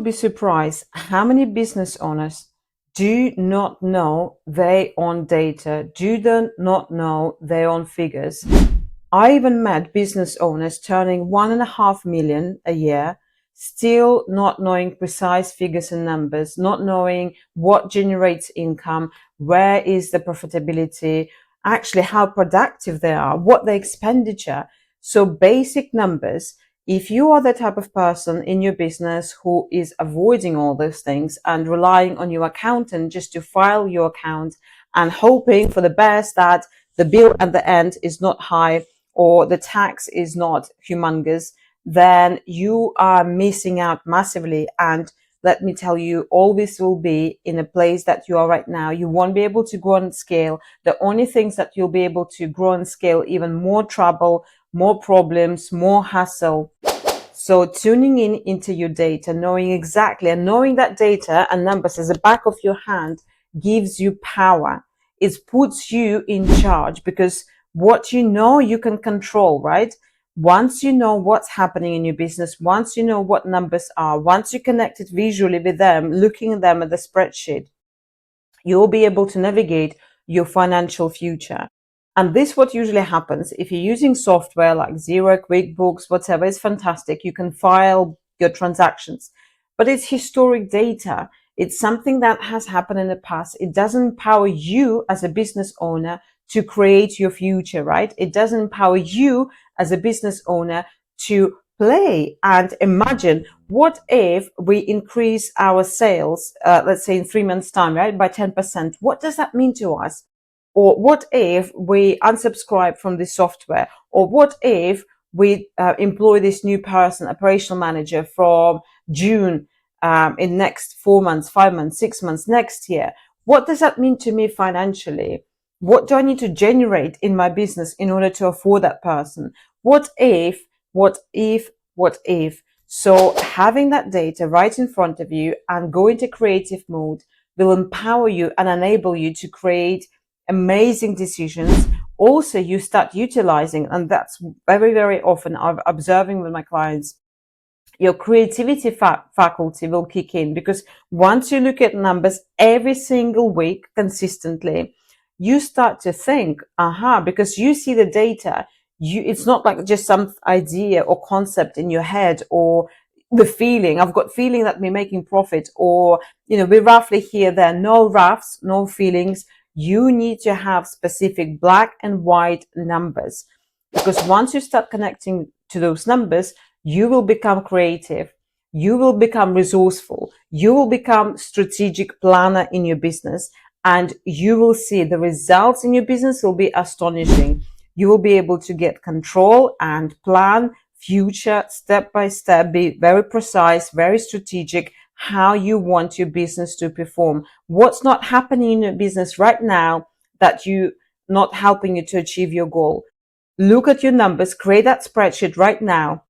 be surprised how many business owners do not know their own data, not know their own figures. I even met business owners turning 1.5 million a year, still not knowing precise figures and numbers, not knowing what generates income, where is the profitability, actually how productive they are, what the expenditure. So basic numbers. If you are the type of person in your business who is avoiding all those things and relying on your accountant just to file your account and hoping for the best that the bill at the end is not high or the tax is not humongous, then you are missing out massively. And let me tell you, all this will be in a place that you are right now. You won't be able to grow and scale. The only things that you'll be able to grow and scale, even more trouble, more problems, more hassle. So tuning in into your data, knowing exactly, and knowing that data and numbers as the back of your hand gives you power. It puts you in charge because what you know you can control, right? Once you know what's happening in your business, once you know what numbers are, once you connect it visually with them, looking at them at the spreadsheet, you'll be able to navigate your financial future. And this what usually happens if you're using software like Xero, QuickBooks, whatever. Is fantastic. You can file your transactions, but it's historic data. It's something that has happened in the past. It doesn't empower you as a business owner to create your future, right? It doesn't empower you as a business owner to play and imagine, what if we increase our sales, let's say in 3 months time, right, by 10%? What does that mean to us? Or what if we unsubscribe from this software? Or what if we employ this new person, operational manager, from June in next 4 months, 5 months, 6 months, next year? What does that mean to me financially? What do I need to generate in my business in order to afford that person? What if, what if, what if? So having that data right in front of you and go into creative mode will empower you and enable you to create amazing decisions. Also, you start utilizing, and that's very, very often I'm observing with my clients, your creativity faculty will kick in, because once you look at numbers every single week consistently, you start to think, because you see the data. It's not like just some idea or concept in your head, or the feeling, I've got feeling that we're making profit, or, we're roughly here, there, no roughs, no feelings. You need to have specific black and white numbers, because once you start connecting to those numbers, you will become creative, you will become resourceful, you will become strategic planner in your business, and you will see the results in your business will be astonishing. You will be able to get control and plan future step by step, be very precise, very strategic, how you want your business to perform. What's not happening in your business right now that you not helping you to achieve your goal? Look at your numbers, create that spreadsheet right now,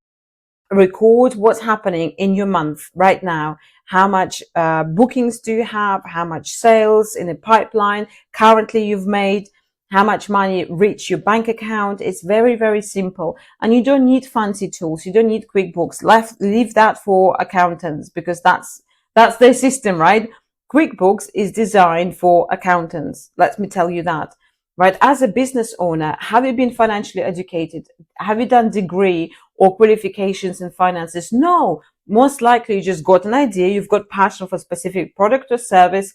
record what's happening in your month right now. How much bookings do you have? How much sales in the pipeline currently you've made? How much money reach your bank account? It's very, very simple. And you don't need fancy tools. You don't need QuickBooks. Leave that for accountants, because that's their system, right? QuickBooks is designed for accountants. Let me tell you that, right? As a business owner, have you been financially educated? Have you done degree or qualifications in finances? No. Most likely you just got an idea. You've got passion for a specific product or service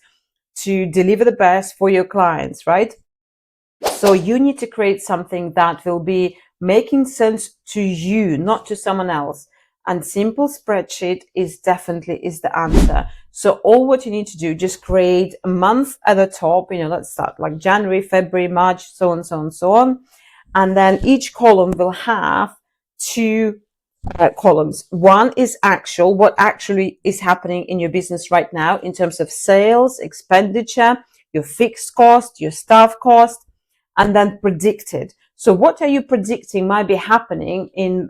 to deliver the best for your clients, right? So you need to create something that will be making sense to you, not to someone else. And simple spreadsheet is the answer. So all what you need to do, just create a month at the top, let's start like January, February, March, so on, so on, so on. And then each column will have two columns. One is actual, what actually is happening in your business right now in terms of sales, expenditure, your fixed cost, your staff cost, and then predicted. So what are you predicting might be happening in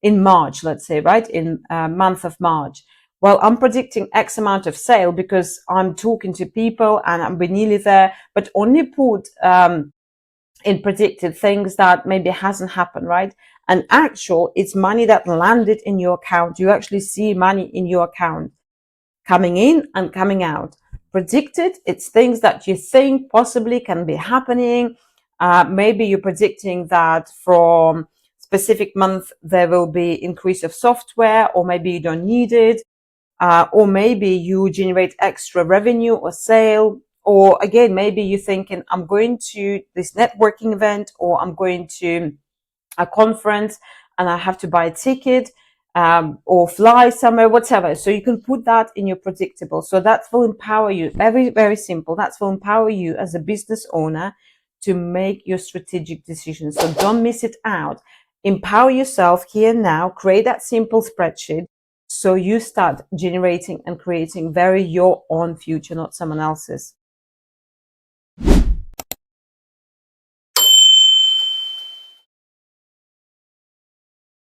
March, let's say, right? In month of March. Well, I'm predicting X amount of sale because I'm talking to people and we're nearly there, but only put in predicted things that maybe hasn't happened, right? And actual, it's money that landed in your account. You actually see money in your account coming in and coming out. Predicted, it's things that you think possibly can be happening. Maybe you're predicting that from specific month there will be increase of software, or maybe you don't need it, or maybe you generate extra revenue or sale, or again, maybe you're thinking, I'm going to this networking event, or I'm going to a conference and I have to buy a ticket, or fly somewhere, whatever. So you can put that in your predictable. So that will empower you. Very, very simple. That will empower you as a business owner to make your strategic decisions. So don't miss it out. Empower yourself here and now. Create that simple spreadsheet so you start generating and creating very your own future, not someone else's.